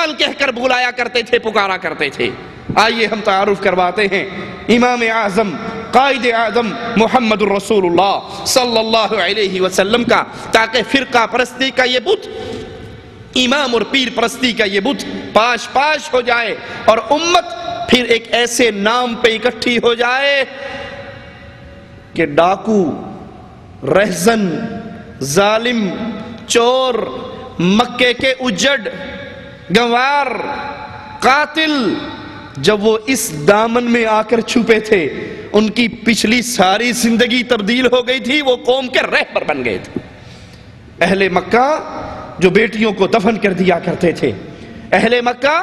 اقبال کہہ کر بلایا کرتے تھے، پکارا کرتے تھے۔ آئیے ہم تعارف کرواتے ہیں امام اعظم قائد اعظم محمد الرسول اللہ صلی اللہ علیہ وسلم کا، تاکہ فرقہ پرستی کا یہ بت، امام اور پیر پرستی کا یہ بت پاش پاش ہو جائے، اور امت پھر ایک ایسے نام پہ اکٹھی ہو جائے کہ ڈاکو، رہزن، ظالم، چور، مکے کے اجڑ، گنوار، قاتل، جب وہ اس دامن میں آ کر چھپے تھے ان کی پچھلی ساری زندگی تبدیل ہو گئی تھی، وہ قوم کے رہبر بن گئے تھے۔ اہل مکہ جو بیٹیوں کو دفن کر دیا کرتے تھے، اہل مکہ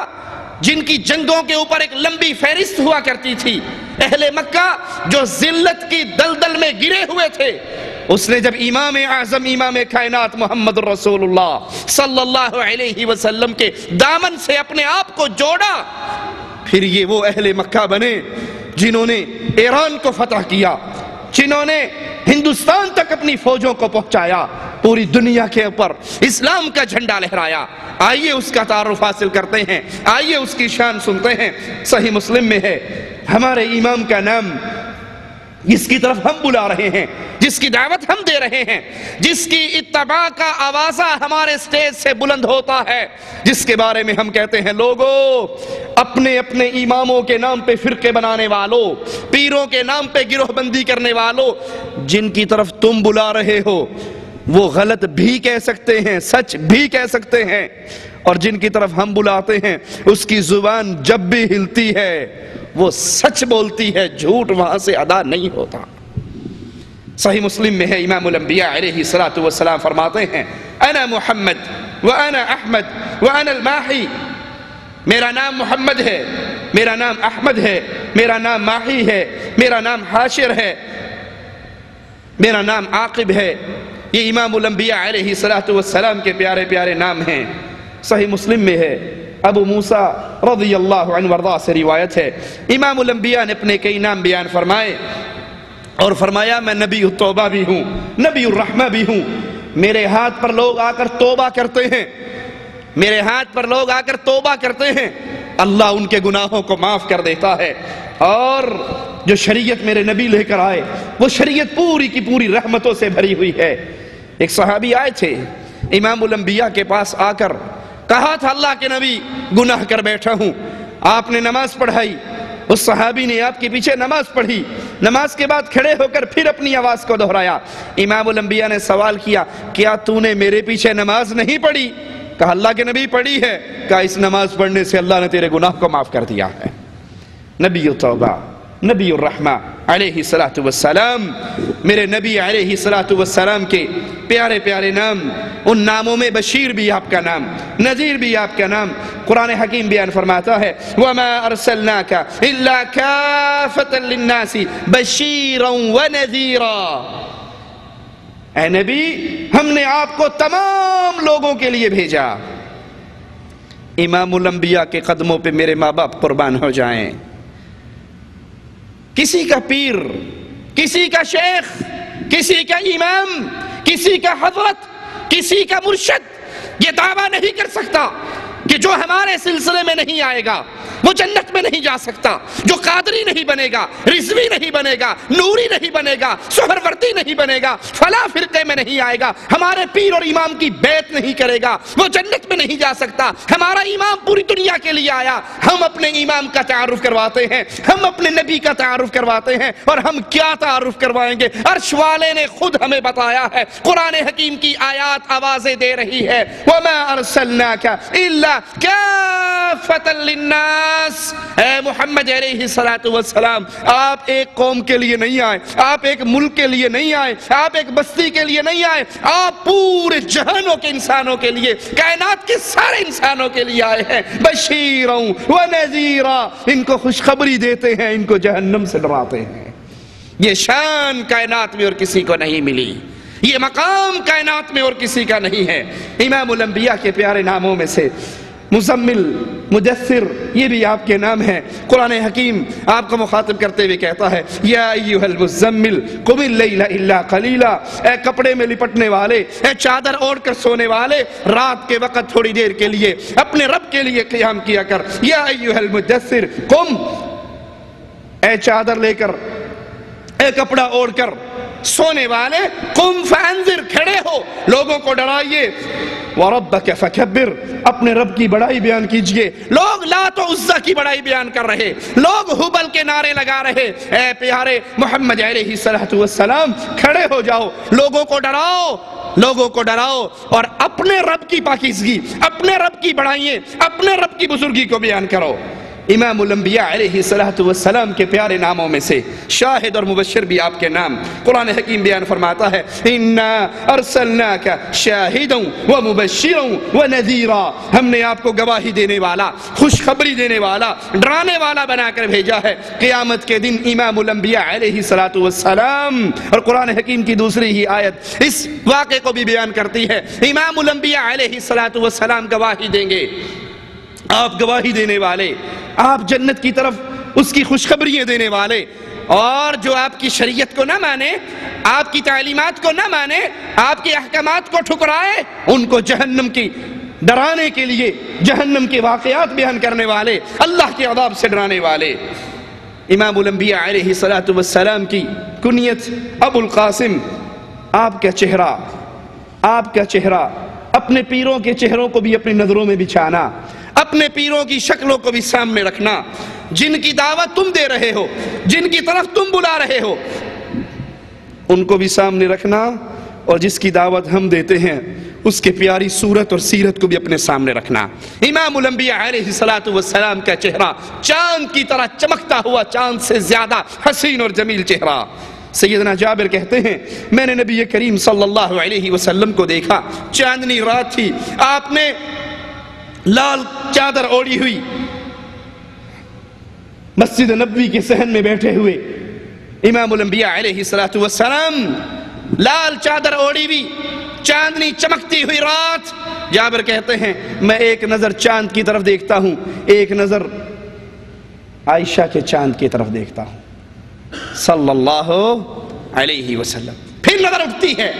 جن کی جنگوں کے اوپر ایک لمبی فہرست ہوا کرتی تھی، اہل مکہ جو ذلت کی دلدل میں گرے ہوئے تھے، اس نے جب امام اعظم امام کائنات محمد الرسول اللہ صلی اللہ علیہ وسلم کے دامن سے اپنے آپ کو جوڑا، پھر یہ وہ اہل مکہ بنے جنہوں نے ایران کو فتح کیا، جنہوں نے ہندوستان تک اپنی فوجوں کو پہنچایا، پوری دنیا کے اوپر اسلام کا جھنڈا لہرایا۔ آئیے اس کا تعارف حاصل کرتے ہیں، آئیے اس کی شان سنتے ہیں۔ صحیح مسلم میں ہے ہمارے امام کا نام، جس کی طرف ہم بلا رہے ہیں، جس کی دعوت ہم دے رہے ہیں، جس کی اتباع کا آوازہ ہمارے سٹیج سے بلند ہوتا ہے، جس کے بارے میں ہم کہتے ہیں لوگو اپنے اپنے اماموں کے نام پہ فرقے بنانے والوں، پیروں کے نام پہ گروہ بندی کرنے والوں، جن کی طرف تم بلا رہے ہو وہ غلط بھی کہہ سکتے ہیں، سچ بھی کہہ سکتے ہیں، اور جن کی طرف ہم بلاتے ہیں اس کی زبان جب بھی ہلتی ہے وہ سچ بولتی ہے، جھوٹ وہاں سے ادا نہیں ہوتا۔ صحیح مسلم میں ہے امام الانبیاء علیہ السلام فرماتے ہیں انا محمد وانا احمد وانا الماحی، میرا نام محمد ہے، میرا نام احمد ہے، میرا نام ماحی ہے، میرا نام حاشر ہے، میرا نام عاقب ہے۔ یہ امام الانبیاء علیہ السلام کے پیارے پیارے نام ہیں۔ صحیح مسلم میں ہے ابو موسیٰ رضی اللہ عنہ وارضاہ سے روایت ہے، امام الانبیاء نے اپنے کئی نام بیان فرمائے اور فرمایا میں نبی التوبہ بھی ہوں، نبی الرحمہ بھی ہوں۔ میرے ہاتھ پر لوگ آ کر توبہ کرتے ہیں، میرے ہاتھ پر لوگ آ کر توبہ کرتے ہیں، اللہ ان کے گناہوں کو معاف کر دیتا ہے، اور جو شریعت میرے نبی لے کر آئے وہ شریعت پوری کی پوری رحمتوں سے بھری ہوئی ہے۔ ایک صحابی آئے تھے امام الانبیاء کے پاس، آ کر کہا تھا اللہ کے نبی گناہ کر بیٹھا ہوں۔ آپ نے نماز پڑھائی، اس صحابی نے آپ کے پیچھے نماز پڑھی، نماز کے بعد کھڑے ہو کر پھر اپنی آواز کو دہرایا۔ امام الانبیاء نے سوال کیا کیا تو نے میرے پیچھے نماز نہیں پڑھی؟ کہا اللہ کے نبی پڑھی ہے۔ کہا اس نماز پڑھنے سے اللہ نے تیرے گناہ کو معاف کر دیا ہے۔ نبی التوبہ، نبی الرحمہ علیہ السلام، میرے نبی علیہ السلام کے پیارے پیارے نام، ان ناموں میں بشیر بھی آپ کا نام، نذیر بھی آپ کا نام۔ قرآن حکیم بیان فرماتا ہے وَمَا أَرْسَلْنَاكَ إِلَّا كَافَةً لِلنَّاسِ بَشِيرًا وَنَذِيرًا، اے نبی ہم نے آپ کو تمام لوگوں کے لیے بھیجا۔ امام الانبیاء کے قدموں پہ میرے ماں باپ قربان ہو جائیں۔ کسی کا پیر، کسی کا شیخ، کسی کا امام، کسی کا حضرت، کسی کا مرشد یہ دعویٰ نہیں کر سکتا کہ جو ہمارے سلسلے میں نہیں آئے گا وہ جنت میں نہیں جا سکتا، جو قادری نہیں بنے گا، رضوی نہیں بنے گا، نوری نہیں بنے گا، سہروردی نہیں بنے گا، فلاں فرقے میں نہیں آئے گا، ہمارے پیر اور امام کی بیعت نہیں کرے گا، وہ جنت میں نہیں جا سکتا۔ ہمارا امام پوری دنیا کے لیے آیا، ہم اپنے امام کا تعارف کرواتے ہیں، ہم اپنے نبی کا تعارف کرواتے ہیں، اور ہم کیا تعارف کروائیں گے؟ عرش والے نے خود ہمیں بتایا ہے، قرآن حکیم کی آیات آوازیں دے رہی ہے وَمَا أَرْسَلْنَاكَ إِلَّا كَافَةً لِلنَّاسِ، اے محمد علیہ السلام آپ ایک قوم کے لیے نہیں آئے، آپ ایک ملک کے لیے نہیں آئے، آپ ایک بستی کے لیے نہیں آئے، آپ پورے جہانوں کے انسانوں کے لیے، کائنات کے سارے انسانوں کے لیے آئے ہیں۔ بشیرا ونذیرا، ان کو خوشخبری دیتے ہیں، ان کو جہنم سے ڈراتے ہیں۔ یہ شان کائنات میں اور کسی کو نہیں ملی، یہ مقام کائنات میں اور کسی کا نہیں ہے۔ امام الانبیاء کے پیارے ناموں میں سے مزمل، مدثر، یہ بھی آپ کے نام ہیں۔ قرآن حکیم آپ کو مخاطب کرتے ہوئے کہتا ہے یا ایھا المزمل قم اللیل الا قلیلا، اے کپڑے میں لپٹنے والے، اے چادر اوڑھ کر سونے والے، رات کے وقت تھوڑی دیر کے لیے اپنے رب کے لیے قیام کیا کر۔ یا ایھا المدثر قم، اے چادر لے کر، اے کپڑا اوڑھ کر سونے والے، قم فانذر، کھڑے ہو، لوگوں کو ڈرائیے، وَرَبَّكَ فَكَبِّرْ، اپنے رب کی بڑائی بیان کیجئے۔ لوگ لات و عزا کی بڑائی بیان کر رہے، لوگ ہبل کے نعرے لگا رہے، اے پیارے محمد علیہ السلام کھڑے ہو جاؤ، لوگوں کو ڈراؤ، لوگوں کو ڈراؤ، اور اپنے رب کی پاکیزگی، اپنے رب کی بڑائییں، اپنے رب کی بزرگی کو بیان کرو۔ امام الانبیاء علیہ السلام کے پیارے ناموں میں سے شاہد اور مبشر بھی آپ کے نام۔ قرآن حکیم بیان فرماتا ہے اِنَّا أَرْسَلْنَاكَ شَاهِدًا وَمُبَشِّرًا وَنَذِيرًا، ہم نے آپ کو گواہی دینے والا، خوشخبری دینے والا، ڈرانے والا بنا کر بھیجا ہے۔ قیامت کے دن امام الانبیاء علیہ السلام، اور قرآن حکیم کی دوسری ہی آیت اس واقعے کو بھی بیان کرتی ہے، امام الانبیاء علیہ السلام گواہی دیں گے۔ آپ گواہی دینے والے، آپ جنت کی طرف اس کی خوشخبریاں دینے والے، اور جو آپ کی شریعت کو نہ مانے، آپ کی تعلیمات کو نہ مانے، آپ کے احکامات کو ٹھکرائے، ان کو جہنم کی ڈرانے کے لیے جہنم کے واقعات بیان کرنے والے، اللہ کے عذاب سے ڈرانے والے۔ امام الانبیاء علیہ السلام کی کنیت ابو القاسم، آپ کا چہرہ، آپ کا چہرہ، اپنے پیروں کے چہروں کو بھی اپنی نظروں میں بچھانا، اپنے پیروں کی شکلوں کو بھی سامنے رکھنا، جن کی دعوت تم دے رہے ہو، جن کی طرف تم بلا رہے ہو، ان کو بھی سامنے رکھنا، اور جس کی دعوت ہم دیتے ہیں اس کے پیاری صورت اور سیرت کو بھی اپنے سامنے رکھنا۔ امام الانبیاء علیہ السلام کا چہرہ چاند کی طرح چمکتا ہوا، چاند سے زیادہ حسین اور جمیل چہرہ۔ سیدنا جابر کہتے ہیں میں نے نبی کریم صلی اللہ علیہ وسلم کو دیکھا، چاندنی رات تھی، آپ نے لال چادر اوڑھی ہوئی، مسجد نبوی کے صحن میں بیٹھے ہوئے امام الانبیاء علیہ السلام، لال چادر اوڑھی ہوئی، چاندنی چمکتی ہوئی رات۔ جابر کہتے ہیں میں ایک نظر چاند کی طرف دیکھتا ہوں، ایک نظر عائشہ کے چاند کی طرف دیکھتا ہوں صلی اللہ علیہ وسلم۔ پھر نظر اٹھتی ہے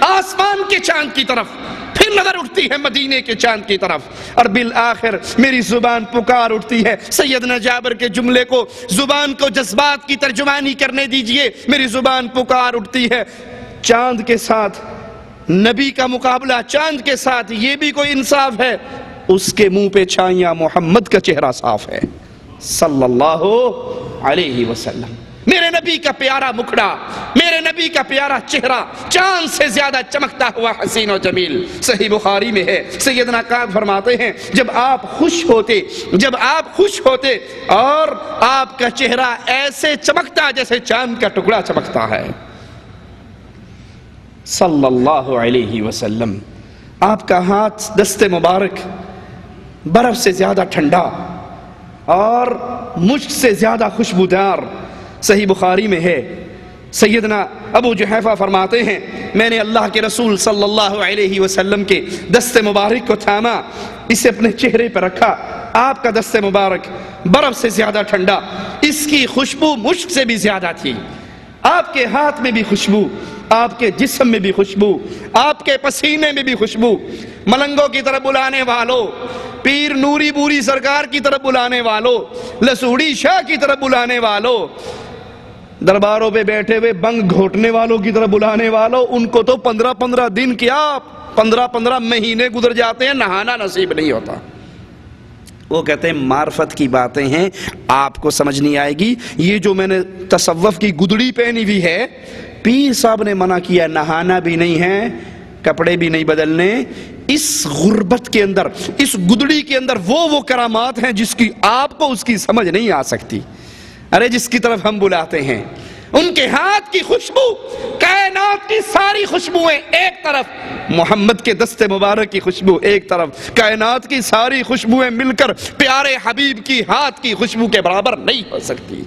آسمان کے چاند کی طرف، پھر نظر اٹھتی ہے مدینے کے چاند کی طرف، اور بالآخر میری زبان پکار اٹھتی ہے۔ سیدنا جابر کے جملے کو، زبان کو جذبات کی ترجمانی کرنے دیجئے، میری زبان پکار اٹھتی ہے، چاند کے ساتھ نبی کا مقابلہ، چاند کے ساتھ یہ بھی کوئی انصاف ہے؟ اس کے منہ پہ چھائیاں، محمد کا چہرہ صاف ہے صلی اللہ علیہ وسلم۔ میرے نبی کا پیارا مکھڑا، میرے نبی کا پیارا چہرہ چاند سے زیادہ چمکتا ہوا، حسین و جمیل۔ صحیح بخاری میں ہے، سیدنا کعب فرماتے ہیں جب آپ خوش ہوتے اور آپ کا چہرہ ایسے چمکتا جیسے چاند کا ٹکڑا چمکتا ہے صلی اللہ علیہ وسلم۔ آپ کا ہاتھ دست مبارک برف سے زیادہ ٹھنڈا اور مشک سے زیادہ خوشبودار۔ صحیح بخاری میں ہے، سیدنا ابو جحیفہ فرماتے ہیں میں نے اللہ کے رسول صلی اللہ علیہ وسلم کے دست مبارک کو تھاما، اسے اپنے چہرے پر رکھا، آپ کا دست مبارک برف سے زیادہ ٹھنڈا، اس کی خوشبو مشک سے بھی زیادہ تھی۔ آپ کے ہاتھ میں بھی خوشبو، آپ کے جسم میں بھی خوشبو، آپ کے پسینے میں بھی خوشبو۔ ملنگوں کی طرف بلانے والوں، پیر نوری بوری سرکار کی طرف بلانے والوں، لسوڑی شاہ کی طرف بلانے والوں، درباروں پہ بیٹھے ہوئے بنگ گھوٹنے والوں کی طرف بلانے والوں، ان کو تو 15 دن کیا 15 مہینے گزر جاتے ہیں، نہانا نصیب نہیں ہوتا۔ وہ کہتے ہیں معرفت کی باتیں ہیں، آپ کو سمجھ نہیں آئے گی، یہ جو میں نے تصوف کی گدڑی پہنی ہوئی ہے، پیر صاحب نے منع کیا نہانا بھی نہیں ہے، کپڑے بھی نہیں بدلنے۔ اس غربت کے اندر، اس گدڑی کے اندر وہ کرامات ہیں جس کی آپ کو اس کی سمجھ نہیں آ سکتی۔ ارے جس کی طرف ہم بلاتے ہیں، ان کے ہاتھ کی خوشبو، کائنات کی ساری خوشبوئیں ایک طرف، محمد کے دست مبارک کی خوشبو ایک طرف، کائنات کی ساری خوشبوئیں مل کر پیارے حبیب کی ہاتھ کی خوشبو کے برابر نہیں ہو سکتی۔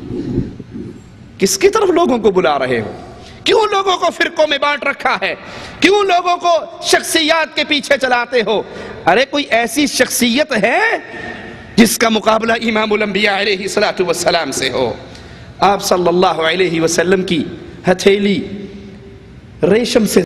کس کی طرف لوگوں کو بلا رہے ہو؟ کیوں لوگوں کو فرقوں میں بانٹ رکھا ہے؟ کیوں لوگوں کو شخصیات کے پیچھے چلاتے ہو؟ ارے کوئی ایسی شخصیت ہے جس کا مقابلہ امام الانبیاء علیہ السلام سے ہو؟ آپ صلی اللہ علیہ وسلم کی ہتھیلی ریشم سے